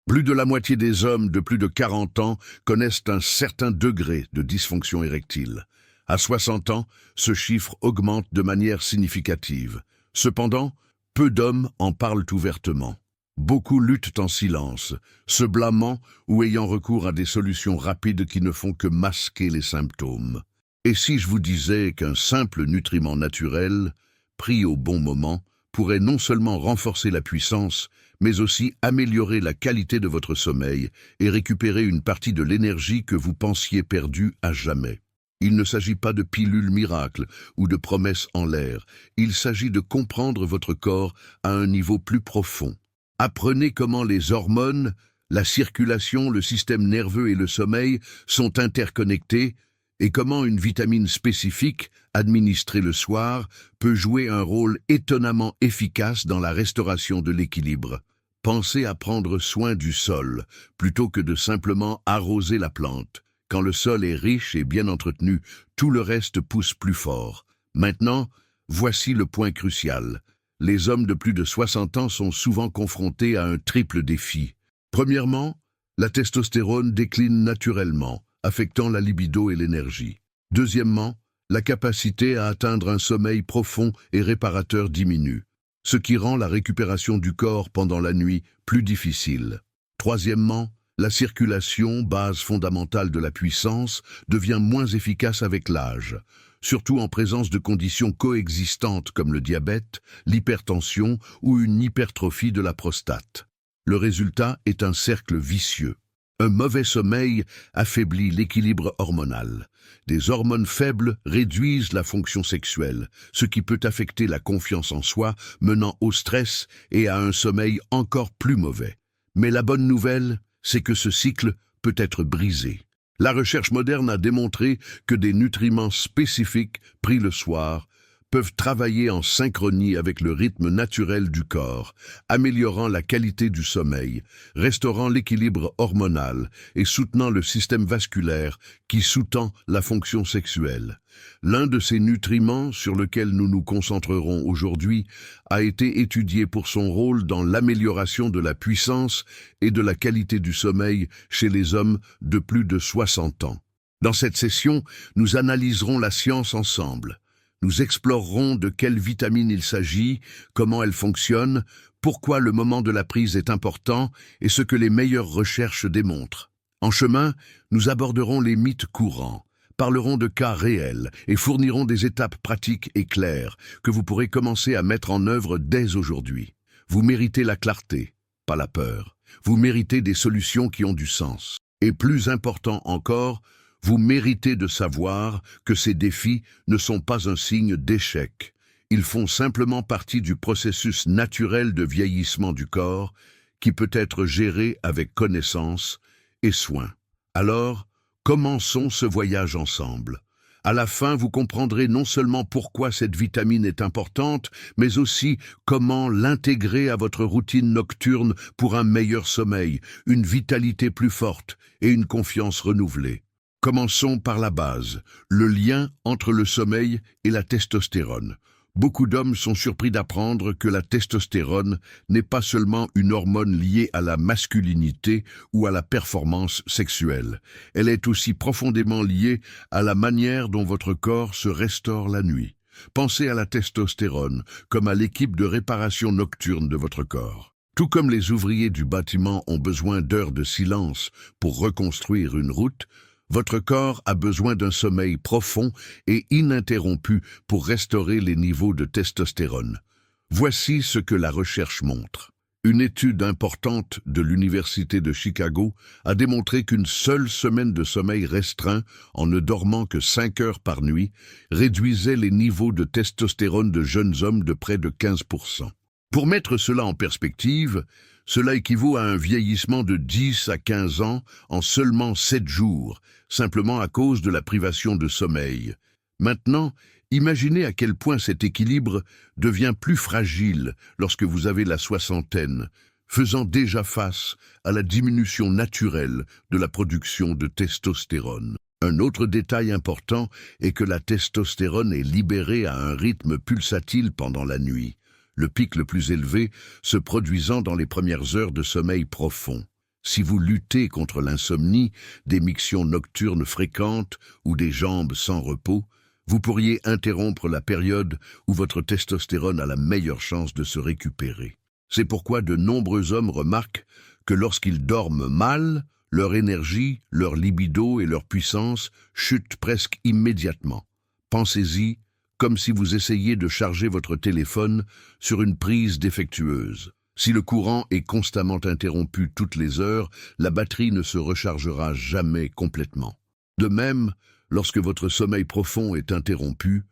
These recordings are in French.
Plus de la moitié des hommes de plus de 40 ans connaissent un certain degré de dysfonction érectile. À 60 ans, ce chiffre augmente de manière significative. Cependant, peu d'hommes en parlent ouvertement. Beaucoup luttent en silence, se blâmant ou ayant recours à des solutions rapides qui ne font que masquer les symptômes. Et si je vous disais qu'un simple nutriment naturel, pris au bon moment, pourrait non seulement renforcer la puissance, mais aussi améliorer la qualité de votre sommeil et récupérer une partie de l'énergie que vous pensiez perdue à jamais. Il ne s'agit pas de pilules miracles ou de promesses en l'air, il s'agit de comprendre votre corps à un niveau plus profond. Apprenez comment les hormones, la circulation, le système nerveux et le sommeil sont interconnectés et comment une vitamine spécifique, administrée le soir, peut jouer un rôle étonnamment efficace dans la restauration de l'équilibre. Pensez à prendre soin du sol, plutôt que de simplement arroser la plante. Quand le sol est riche et bien entretenu, tout le reste pousse plus fort. Maintenant, voici le point crucial. Les hommes de plus de 60 ans sont souvent confrontés à un triple défi. Premièrement, la testostérone décline naturellement, affectant la libido et l'énergie. Deuxièmement, la capacité à atteindre un sommeil profond et réparateur diminue, ce qui rend la récupération du corps pendant la nuit plus difficile. Troisièmement, la circulation, base fondamentale de la puissance, devient moins efficace avec l'âge, surtout en présence de conditions coexistantes comme le diabète, l'hypertension ou une hypertrophie de la prostate. Le résultat est un cercle vicieux. Un mauvais sommeil affaiblit l'équilibre hormonal. Des hormones faibles réduisent la fonction sexuelle, ce qui peut affecter la confiance en soi, menant au stress et à un sommeil encore plus mauvais. Mais la bonne nouvelle, c'est que ce cycle peut être brisé. La recherche moderne a démontré que des nutriments spécifiques pris le soir peuvent travailler en synchronie avec le rythme naturel du corps, améliorant la qualité du sommeil, restaurant l'équilibre hormonal et soutenant le système vasculaire qui sous-tend la fonction sexuelle. L'un de ces nutriments sur lequel nous nous concentrerons aujourd'hui a été étudié pour son rôle dans l'amélioration de la puissance et de la qualité du sommeil chez les hommes de plus de 60 ans. Dans cette session, nous analyserons la science ensemble. Nous explorerons de quelle vitamine il s'agit, comment elle fonctionne, pourquoi le moment de la prise est important et ce que les meilleures recherches démontrent. En chemin, nous aborderons les mythes courants, parlerons de cas réels et fournirons des étapes pratiques et claires que vous pourrez commencer à mettre en œuvre dès aujourd'hui. Vous méritez la clarté, pas la peur. Vous méritez des solutions qui ont du sens. Et plus important encore, vous méritez de savoir que ces défis ne sont pas un signe d'échec. Ils font simplement partie du processus naturel de vieillissement du corps qui peut être géré avec connaissance et soin. Alors, commençons ce voyage ensemble. À la fin, vous comprendrez non seulement pourquoi cette vitamine est importante, mais aussi comment l'intégrer à votre routine nocturne pour un meilleur sommeil, une vitalité plus forte et une confiance renouvelée. Commençons par la base, le lien entre le sommeil et la testostérone. Beaucoup d'hommes sont surpris d'apprendre que la testostérone n'est pas seulement une hormone liée à la masculinité ou à la performance sexuelle. Elle est aussi profondément liée à la manière dont votre corps se restaure la nuit. Pensez à la testostérone comme à l'équipe de réparation nocturne de votre corps. Tout comme les ouvriers du bâtiment ont besoin d'heures de silence pour reconstruire une route, votre corps a besoin d'un sommeil profond et ininterrompu pour restaurer les niveaux de testostérone. Voici ce que la recherche montre. Une étude importante de l'Université de Chicago a démontré qu'une seule semaine de sommeil restreint, en ne dormant que 5 heures par nuit, réduisait les niveaux de testostérone de jeunes hommes de près de 15%. Pour mettre cela en perspective, cela équivaut à un vieillissement de 10 à 15 ans en seulement 7 jours, simplement à cause de la privation de sommeil. Maintenant, imaginez à quel point cet équilibre devient plus fragile lorsque vous avez la soixantaine, faisant déjà face à la diminution naturelle de la production de testostérone. Un autre détail important est que la testostérone est libérée à un rythme pulsatile pendant la nuit, le pic le plus élevé se produisant dans les premières heures de sommeil profond. Si vous luttez contre l'insomnie, des mictions nocturnes fréquentes ou des jambes sans repos, vous pourriez interrompre la période où votre testostérone a la meilleure chance de se récupérer. C'est pourquoi de nombreux hommes remarquent que lorsqu'ils dorment mal, leur énergie, leur libido et leur puissance chutent presque immédiatement. Pensez-y comme si vous essayiez de charger votre téléphone sur une prise défectueuse. Si le courant est constamment interrompu toutes les heures, la batterie ne se rechargera jamais complètement. De même, lorsque votre sommeil profond est interrompu,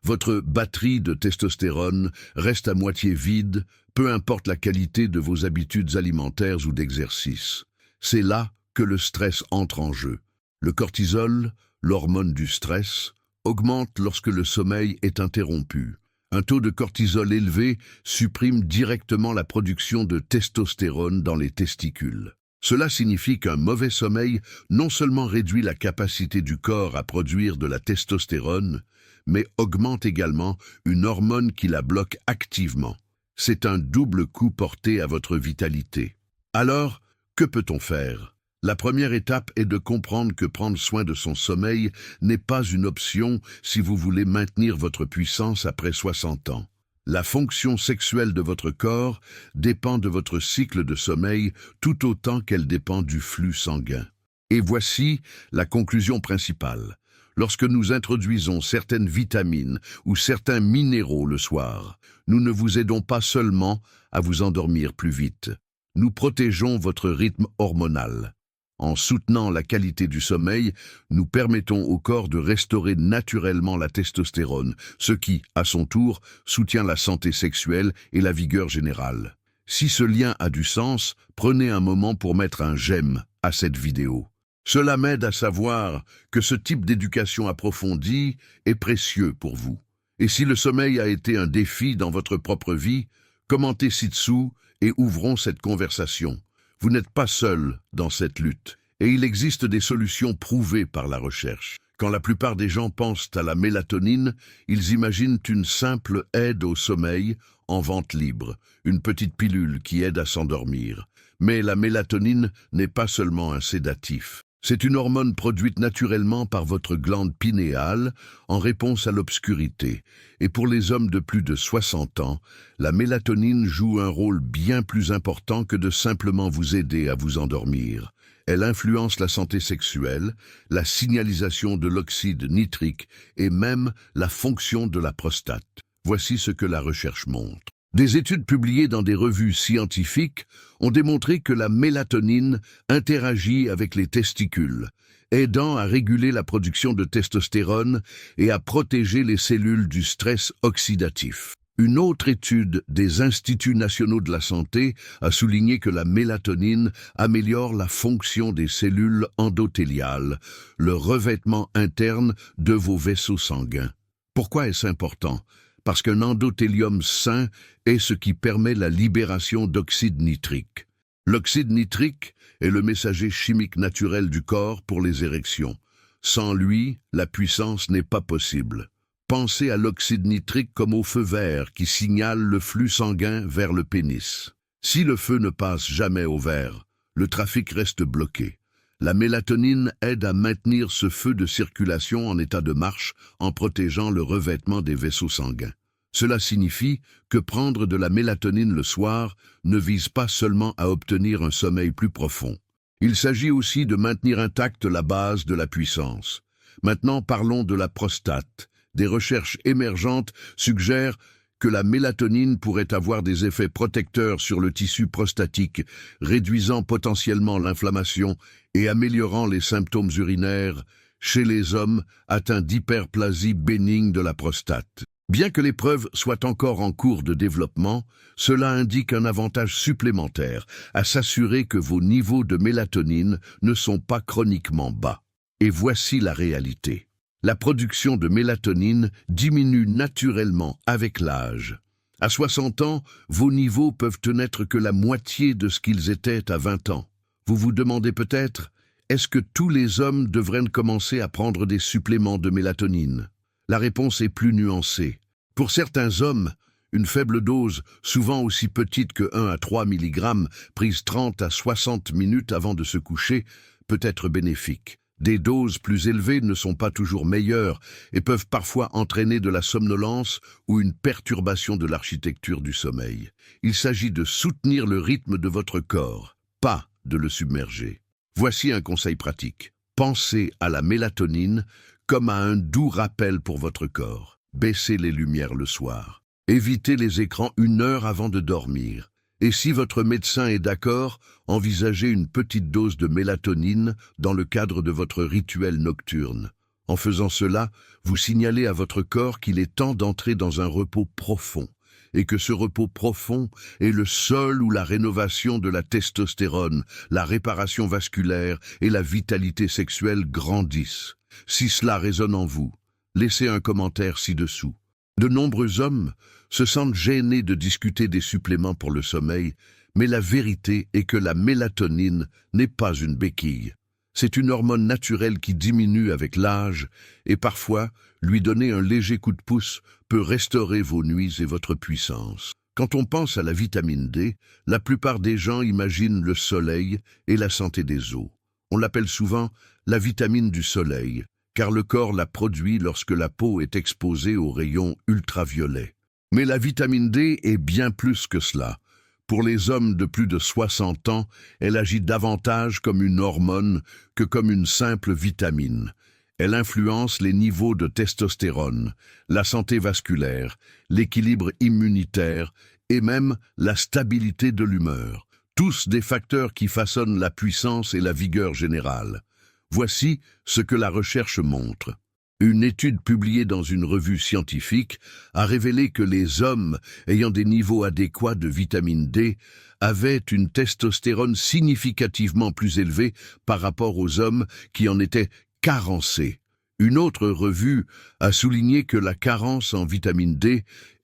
votre batterie de testostérone reste à moitié vide, peu importe la qualité de vos habitudes alimentaires ou d'exercice. C'est là que le stress entre en jeu. Le cortisol, l'hormone du stress, augmente lorsque le sommeil est interrompu. Un taux de cortisol élevé supprime directement la production de testostérone dans les testicules. Cela signifie qu'un mauvais sommeil non seulement réduit la capacité du corps à produire de la testostérone, mais augmente également une hormone qui la bloque activement. C'est un double coup porté à votre vitalité. Alors, que peut-on faire ? La première étape est de comprendre que prendre soin de son sommeil n'est pas une option si vous voulez maintenir votre puissance après 60 ans. La fonction sexuelle de votre corps dépend de votre cycle de sommeil tout autant qu'elle dépend du flux sanguin. Et voici la conclusion principale. Lorsque nous introduisons certaines vitamines ou certains minéraux le soir, nous ne vous aidons pas seulement à vous endormir plus vite. Nous protégeons votre rythme hormonal. En soutenant la qualité du sommeil, nous permettons au corps de restaurer naturellement la testostérone, ce qui, à son tour, soutient la santé sexuelle et la vigueur générale. Si ce lien a du sens, prenez un moment pour mettre un j'aime à cette vidéo. Cela m'aide à savoir que ce type d'éducation approfondie est précieux pour vous. Et si le sommeil a été un défi dans votre propre vie, commentez ci-dessous et ouvrons cette conversation. Vous n'êtes pas seul dans cette lutte, et il existe des solutions prouvées par la recherche. Quand la plupart des gens pensent à la mélatonine, ils imaginent une simple aide au sommeil en vente libre, une petite pilule qui aide à s'endormir. Mais la mélatonine n'est pas seulement un sédatif. C'est une hormone produite naturellement par votre glande pinéale en réponse à l'obscurité. Et pour les hommes de plus de 60 ans, la mélatonine joue un rôle bien plus important que de simplement vous aider à vous endormir. Elle influence la santé sexuelle, la signalisation de l'oxyde nitrique et même la fonction de la prostate. Voici ce que la recherche montre. Des études publiées dans des revues scientifiques ont démontré que la mélatonine interagit avec les testicules, aidant à réguler la production de testostérone et à protéger les cellules du stress oxydatif. Une autre étude des Instituts nationaux de la santé a souligné que la mélatonine améliore la fonction des cellules endothéliales, le revêtement interne de vos vaisseaux sanguins. Pourquoi est-ce important ? Parce qu'un endothélium sain est ce qui permet la libération d'oxyde nitrique. L'oxyde nitrique est le messager chimique naturel du corps pour les érections. Sans lui, la puissance n'est pas possible. Pensez à l'oxyde nitrique comme au feu vert qui signale le flux sanguin vers le pénis. Si le feu ne passe jamais au vert, le trafic reste bloqué. La mélatonine aide à maintenir ce feu de circulation en état de marche en protégeant le revêtement des vaisseaux sanguins. Cela signifie que prendre de la mélatonine le soir ne vise pas seulement à obtenir un sommeil plus profond. Il s'agit aussi de maintenir intacte la base de la puissance. Maintenant, parlons de la prostate. Des recherches émergentes suggèrent que la mélatonine pourrait avoir des effets protecteurs sur le tissu prostatique, réduisant potentiellement l'inflammation et améliorant les symptômes urinaires chez les hommes atteints d'hyperplasie bénigne de la prostate. Bien que les preuves soient encore en cours de développement, cela indique un avantage supplémentaire à s'assurer que vos niveaux de mélatonine ne sont pas chroniquement bas. Et voici la réalité. La production de mélatonine diminue naturellement avec l'âge. À 60 ans, vos niveaux peuvent n'être que la moitié de ce qu'ils étaient à 20 ans. Vous vous demandez peut-être, est-ce que tous les hommes devraient commencer à prendre des suppléments de mélatonine ? La réponse est plus nuancée. Pour certains hommes, Une faible dose, souvent aussi petite que 1 à 3 mg, prise 30 à 60 minutes avant de se coucher, peut être bénéfique. Des doses plus élevées ne sont pas toujours meilleures et peuvent parfois entraîner de la somnolence ou une perturbation de l'architecture du sommeil. Il s'agit de soutenir le rythme de votre corps, pas de le submerger. Voici un conseil pratique. Pensez à la mélatonine comme à un doux rappel pour votre corps. Baissez les lumières le soir. Évitez les écrans 1 heure avant de dormir. Et si votre médecin est d'accord, envisagez une petite dose de mélatonine dans le cadre de votre rituel nocturne. En faisant cela, vous signalez à votre corps qu'il est temps d'entrer dans un repos profond, et que ce repos profond est le seul où la rénovation de la testostérone, la réparation vasculaire et la vitalité sexuelle grandissent. Si cela résonne en vous, laissez un commentaire ci-dessous. De nombreux hommes se sentent gênés de discuter des suppléments pour le sommeil, mais la vérité est que la mélatonine n'est pas une béquille. C'est une hormone naturelle qui diminue avec l'âge et parfois, lui donner un léger coup de pouce peut restaurer vos nuits et votre puissance. Quand on pense à la vitamine D, la plupart des gens imaginent le soleil et la santé des os. On l'appelle souvent la vitamine du soleil, car le corps la produit lorsque la peau est exposée aux rayons ultraviolets. Mais la vitamine D est bien plus que cela. Pour les hommes de plus de 60 ans, elle agit davantage comme une hormone que comme une simple vitamine. Elle influence les niveaux de testostérone, la santé vasculaire, l'équilibre immunitaire et même la stabilité de l'humeur. Tous des facteurs qui façonnent la puissance et la vigueur générale. Voici ce que la recherche montre. Une étude publiée dans une revue scientifique a révélé que les hommes ayant des niveaux adéquats de vitamine D avaient une testostérone significativement plus élevée par rapport aux hommes qui en étaient carencés. Une autre revue a souligné que la carence en vitamine D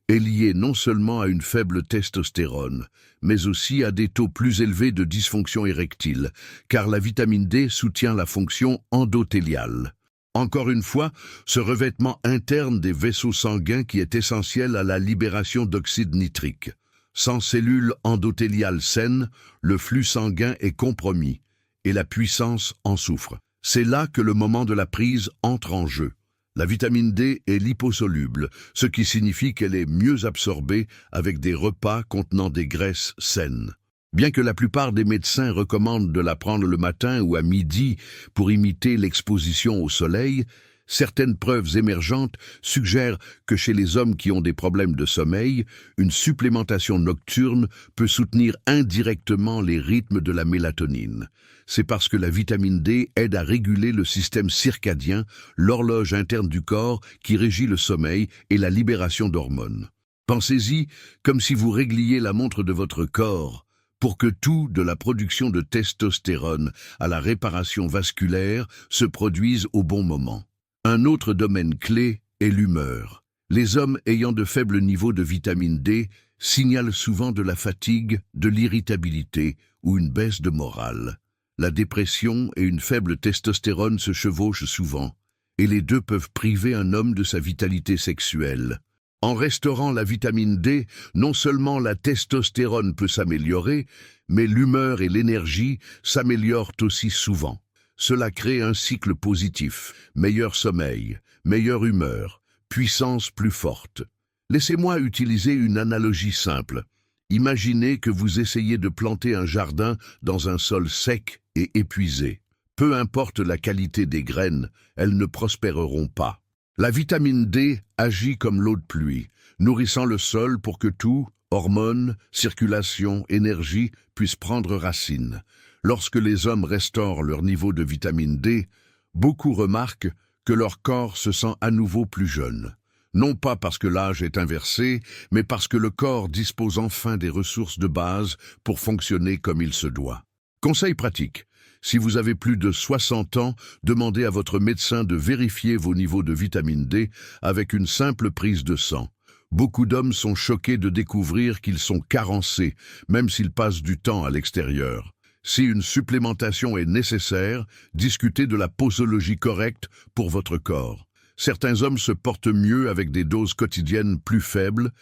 est liée non seulement à une faible testostérone, mais aussi à des taux plus élevés de dysfonction érectile, car la vitamine D soutient la fonction endothéliale. Encore une fois, ce revêtement interne des vaisseaux sanguins qui est essentiel à la libération d'oxyde nitrique. Sans cellules endothéliales saines, le flux sanguin est compromis et la puissance en souffre. C'est là que le moment de la prise entre en jeu. La vitamine D est liposoluble, ce qui signifie qu'elle est mieux absorbée avec des repas contenant des graisses saines. Bien que la plupart des médecins recommandent de la prendre le matin ou à midi pour imiter l'exposition au soleil, certaines preuves émergentes suggèrent que chez les hommes qui ont des problèmes de sommeil, une supplémentation nocturne peut soutenir indirectement les rythmes de la mélatonine. C'est parce que la vitamine D aide à réguler le système circadien, l'horloge interne du corps qui régit le sommeil et la libération d'hormones. Pensez-y comme si vous régliez la montre de votre corps, pour que tout, de la production de testostérone à la réparation vasculaire, se produise au bon moment. Un autre domaine clé est l'humeur. Les hommes ayant de faibles niveaux de vitamine D signalent souvent de la fatigue, de l'irritabilité ou une baisse de morale. La dépression et une faible testostérone se chevauchent souvent, et les deux peuvent priver un homme de sa vitalité sexuelle. En restaurant la vitamine D, non seulement la testostérone peut s'améliorer, mais l'humeur et l'énergie s'améliorent aussi souvent. Cela crée un cycle positif, meilleur sommeil, meilleure humeur, puissance plus forte. Laissez-moi utiliser une analogie simple. Imaginez que vous essayez de planter un jardin dans un sol sec et épuisé. Peu importe la qualité des graines, elles ne prospéreront pas. La vitamine D agit comme l'eau de pluie, nourrissant le sol pour que tout, hormones, circulation, énergie, puisse prendre racine. Lorsque les hommes restaurent leur niveau de vitamine D, beaucoup remarquent que leur corps se sent à nouveau plus jeune. Non pas parce que l'âge est inversé, mais parce que le corps dispose enfin des ressources de base pour fonctionner comme il se doit. Conseil pratique. Si vous avez plus de 60 ans, demandez à votre médecin de vérifier vos niveaux de vitamine D avec une simple prise de sang. Beaucoup d'hommes sont choqués de découvrir qu'ils sont carencés, même s'ils passent du temps à l'extérieur. Si une supplémentation est nécessaire, discutez de la posologie correcte pour votre corps. Certains hommes se portent mieux avec des doses quotidiennes plus faibles,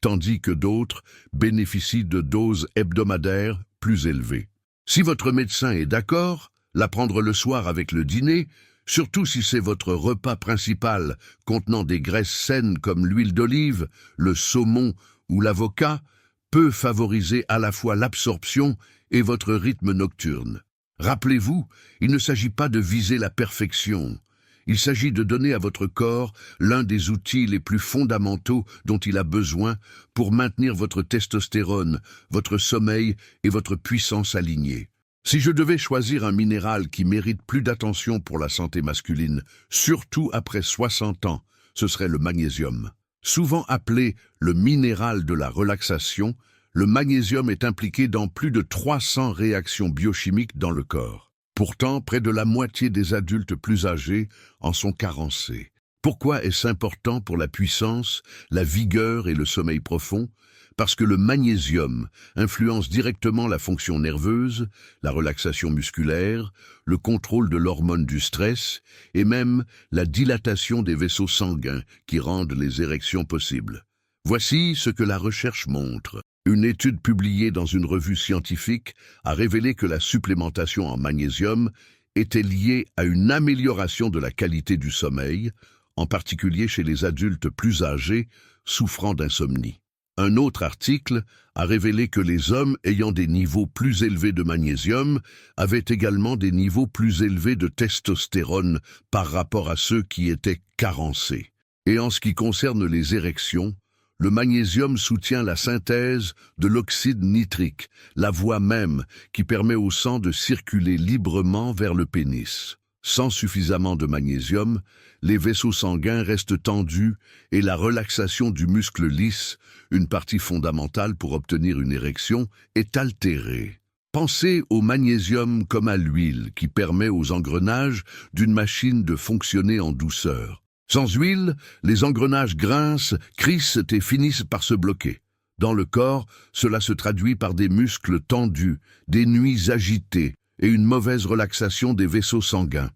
tandis que d'autres bénéficient de doses hebdomadaires plus élevées. Si votre médecin est d'accord, la prendre le soir avec le dîner, surtout si c'est votre repas principal contenant des graisses saines comme l'huile d'olive, le saumon ou l'avocat, peut favoriser à la fois l'absorption et votre rythme nocturne. Rappelez-vous, il ne s'agit pas de viser la perfection. Il s'agit de donner à votre corps l'un des outils les plus fondamentaux dont il a besoin pour maintenir votre testostérone, votre sommeil et votre puissance alignés. Si je devais choisir un minéral qui mérite plus d'attention pour la santé masculine, surtout après 60 ans, ce serait le magnésium. Souvent appelé le minéral de la relaxation, le magnésium est impliqué dans plus de 300 réactions biochimiques dans le corps. Pourtant, près de la moitié des adultes plus âgés en sont carencés. Pourquoi est-ce important pour la puissance, la vigueur et le sommeil profond? Parce que le magnésium influence directement la fonction nerveuse, la relaxation musculaire, le contrôle de l'hormone du stress et même la dilatation des vaisseaux sanguins qui rendent les érections possibles. Voici ce que la recherche montre. Une étude publiée dans une revue scientifique a révélé que la supplémentation en magnésium était liée à une amélioration de la qualité du sommeil, en particulier chez les adultes plus âgés souffrant d'insomnie. Un autre article a révélé que les hommes ayant des niveaux plus élevés de magnésium avaient également des niveaux plus élevés de testostérone par rapport à ceux qui étaient carencés. Et en ce qui concerne les érections, le magnésium soutient la synthèse de l'oxyde nitrique, la voie même qui permet au sang de circuler librement vers le pénis. Sans suffisamment de magnésium, les vaisseaux sanguins restent tendus et la relaxation du muscle lisse, une partie fondamentale pour obtenir une érection, est altérée. Pensez au magnésium comme à l'huile qui permet aux engrenages d'une machine de fonctionner en douceur. Sans huile, les engrenages grincent, crissent et finissent par se bloquer. Dans le corps, cela se traduit par des muscles tendus, des nuits agitées et une mauvaise relaxation des vaisseaux sanguins.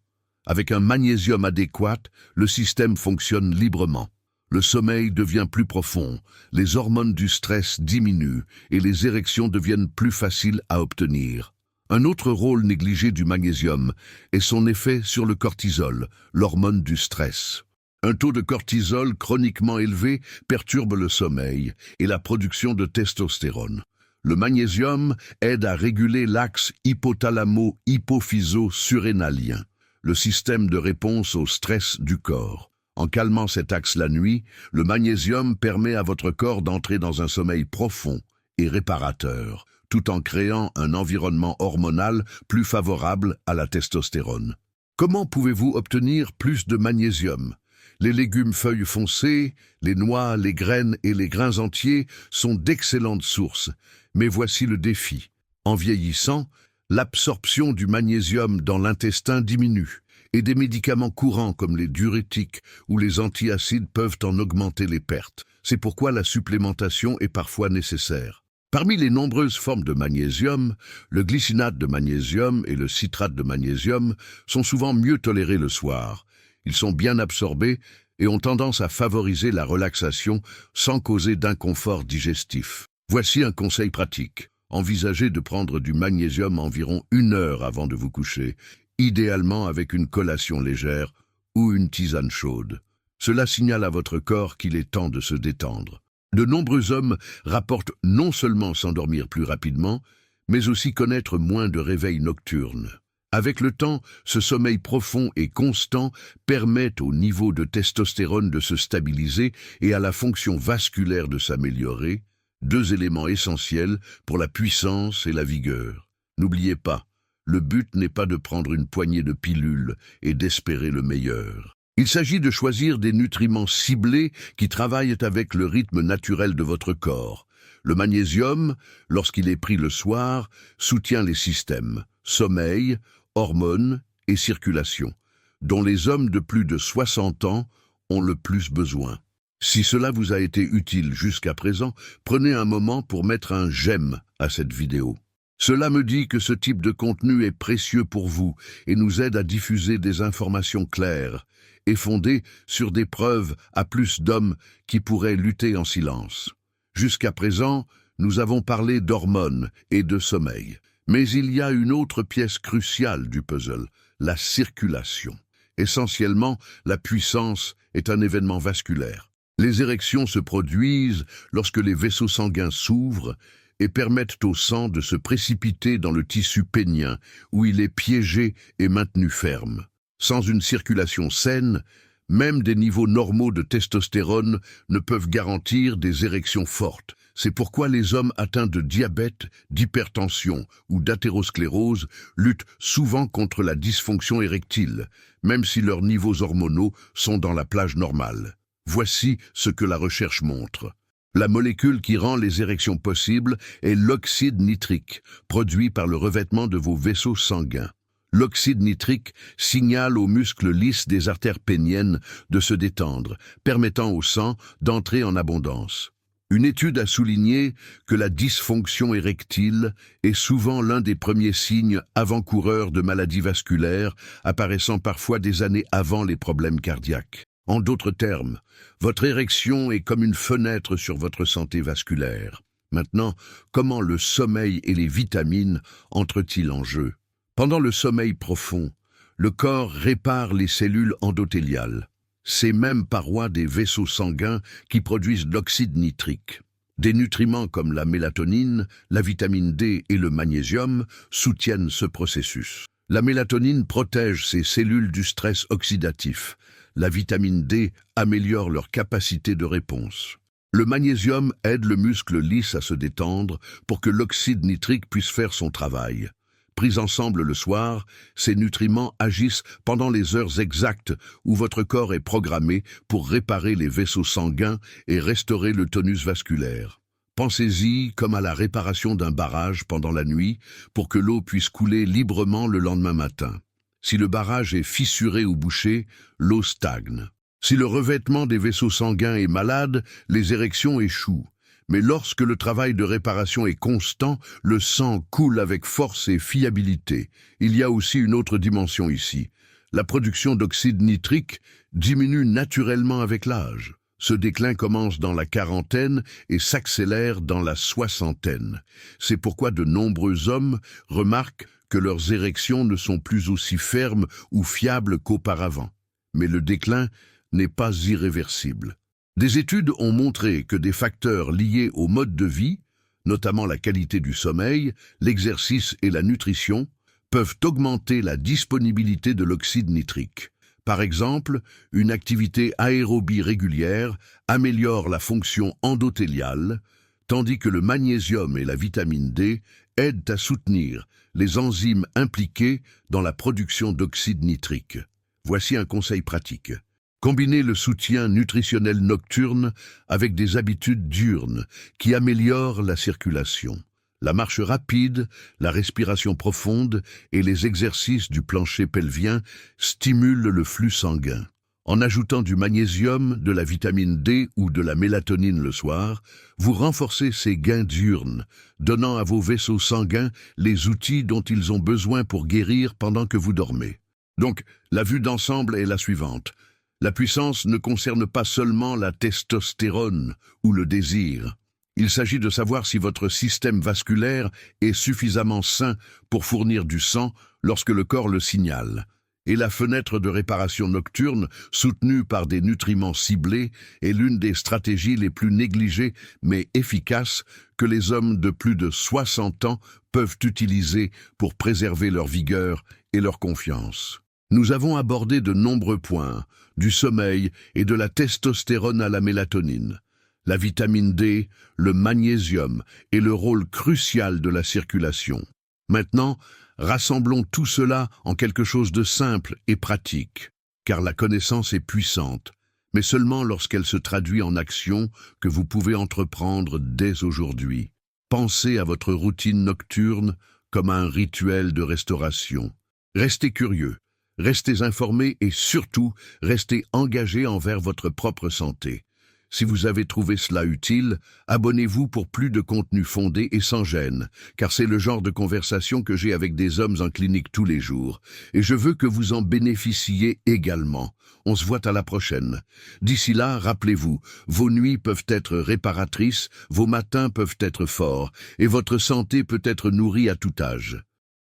Avec un magnésium adéquat, le système fonctionne librement. Le sommeil devient plus profond, les hormones du stress diminuent et les érections deviennent plus faciles à obtenir. Un autre rôle négligé du magnésium est son effet sur le cortisol, l'hormone du stress. Un taux de cortisol chroniquement élevé perturbe le sommeil et la production de testostérone. Le magnésium aide à réguler l'axe hypothalamo-hypophyso-surrénalien, le système de réponse au stress du corps. En calmant cet axe la nuit, le magnésium permet à votre corps d'entrer dans un sommeil profond et réparateur, tout en créant un environnement hormonal plus favorable à la testostérone. Comment pouvez-vous obtenir plus de magnésium? Les légumes feuilles foncées, les noix, les graines et les grains entiers sont d'excellentes sources. Mais voici le défi. En vieillissant, l'absorption du magnésium dans l'intestin diminue et des médicaments courants comme les diurétiques ou les antiacides peuvent en augmenter les pertes. C'est pourquoi la supplémentation est parfois nécessaire. Parmi les nombreuses formes de magnésium, le glycinate de magnésium et le citrate de magnésium sont souvent mieux tolérés le soir. Ils sont bien absorbés et ont tendance à favoriser la relaxation sans causer d'inconfort digestif. Voici un conseil pratique. Envisagez de prendre du magnésium environ 1 heure avant de vous coucher, idéalement avec une collation légère ou une tisane chaude. Cela signale à votre corps qu'il est temps de se détendre. De nombreux hommes rapportent non seulement s'endormir plus rapidement, mais aussi connaître moins de réveils nocturnes. Avec le temps, ce sommeil profond et constant permet au niveau de testostérone de se stabiliser et à la fonction vasculaire de s'améliorer, 2 éléments essentiels pour la puissance et la vigueur. N'oubliez pas, le but n'est pas de prendre une poignée de pilules et d'espérer le meilleur. Il s'agit de choisir des nutriments ciblés qui travaillent avec le rythme naturel de votre corps. Le magnésium, lorsqu'il est pris le soir, soutient les systèmes sommeil, hormones et circulation, dont les hommes de plus de 60 ans ont le plus besoin. Si cela vous a été utile jusqu'à présent, prenez un moment pour mettre un j'aime à cette vidéo. Cela me dit que ce type de contenu est précieux pour vous et nous aide à diffuser des informations claires et fondées sur des preuves à plus d'hommes qui pourraient lutter en silence. Jusqu'à présent, nous avons parlé d'hormones et de sommeil. Mais il y a une autre pièce cruciale du puzzle, la circulation. Essentiellement, la puissance est un événement vasculaire. Les érections se produisent lorsque les vaisseaux sanguins s'ouvrent et permettent au sang de se précipiter dans le tissu pénien, où il est piégé et maintenu ferme. Sans une circulation saine, même des niveaux normaux de testostérone ne peuvent garantir des érections fortes. C'est pourquoi les hommes atteints de diabète, d'hypertension ou d'athérosclérose luttent souvent contre la dysfonction érectile, même si leurs niveaux hormonaux sont dans la plage normale. Voici ce que la recherche montre. La molécule qui rend les érections possibles est l'oxyde nitrique, produit par le revêtement de vos vaisseaux sanguins. L'oxyde nitrique signale aux muscles lisses des artères péniennes de se détendre, permettant au sang d'entrer en abondance. Une étude a souligné que la dysfonction érectile est souvent l'un des premiers signes avant-coureurs de maladies vasculaires, apparaissant parfois des années avant les problèmes cardiaques. En d'autres termes, votre érection est comme une fenêtre sur votre santé vasculaire. Maintenant, comment le sommeil et les vitamines entrent-ils en jeu? Pendant le sommeil profond, le corps répare les cellules endothéliales, ces mêmes parois des vaisseaux sanguins qui produisent l'oxyde nitrique. Des nutriments comme la mélatonine, la vitamine D et le magnésium soutiennent ce processus. La mélatonine protège ces cellules du stress oxydatif. La vitamine D améliore leur capacité de réponse. Le magnésium aide le muscle lisse à se détendre pour que l'oxyde nitrique puisse faire son travail. Pris ensemble le soir, ces nutriments agissent pendant les heures exactes où votre corps est programmé pour réparer les vaisseaux sanguins et restaurer le tonus vasculaire. Pensez-y comme à la réparation d'un barrage pendant la nuit pour que l'eau puisse couler librement le lendemain matin. Si le barrage est fissuré ou bouché, l'eau stagne. Si le revêtement des vaisseaux sanguins est malade, les érections échouent. Mais lorsque le travail de réparation est constant, le sang coule avec force et fiabilité. Il y a aussi une autre dimension ici. La production d'oxyde nitrique diminue naturellement avec l'âge. Ce déclin commence dans la quarantaine et s'accélère dans la soixantaine. C'est pourquoi de nombreux hommes remarquent que leurs érections ne sont plus aussi fermes ou fiables qu'auparavant. Mais le déclin n'est pas irréversible. Des études ont montré que des facteurs liés au mode de vie, notamment la qualité du sommeil, l'exercice et la nutrition, peuvent augmenter la disponibilité de l'oxyde nitrique. Par exemple, une activité aérobie régulière améliore la fonction endothéliale, tandis que le magnésium et la vitamine D aident à soutenir les enzymes impliquées dans la production d'oxyde nitrique. Voici un conseil pratique. Combinez le soutien nutritionnel nocturne avec des habitudes diurnes qui améliorent la circulation. La marche rapide, la respiration profonde et les exercices du plancher pelvien stimulent le flux sanguin. En ajoutant du magnésium, de la vitamine D ou de la mélatonine le soir, vous renforcez ces gains diurnes, donnant à vos vaisseaux sanguins les outils dont ils ont besoin pour guérir pendant que vous dormez. Donc, la vue d'ensemble est la suivante. La puissance ne concerne pas seulement la testostérone ou le désir. Il s'agit de savoir si votre système vasculaire est suffisamment sain pour fournir du sang lorsque le corps le signale. Et la fenêtre de réparation nocturne, soutenue par des nutriments ciblés, est l'une des stratégies les plus négligées mais efficaces que les hommes de plus de 60 ans peuvent utiliser pour préserver leur vigueur et leur confiance. Nous avons abordé de nombreux points, du sommeil et de la testostérone à la mélatonine, la vitamine D, le magnésium et le rôle crucial de la circulation. Maintenant, rassemblons tout cela en quelque chose de simple et pratique, car la connaissance est puissante, mais seulement lorsqu'elle se traduit en action que vous pouvez entreprendre dès aujourd'hui. Pensez à votre routine nocturne comme à un rituel de restauration. Restez curieux. Restez informés et surtout, restez engagés envers votre propre santé. Si vous avez trouvé cela utile, abonnez-vous pour plus de contenu fondé et sans gêne, car c'est le genre de conversation que j'ai avec des hommes en clinique tous les jours, et je veux que vous en bénéficiez également. On se voit à la prochaine. D'ici là, rappelez-vous, vos nuits peuvent être réparatrices, vos matins peuvent être forts, et votre santé peut être nourrie à tout âge.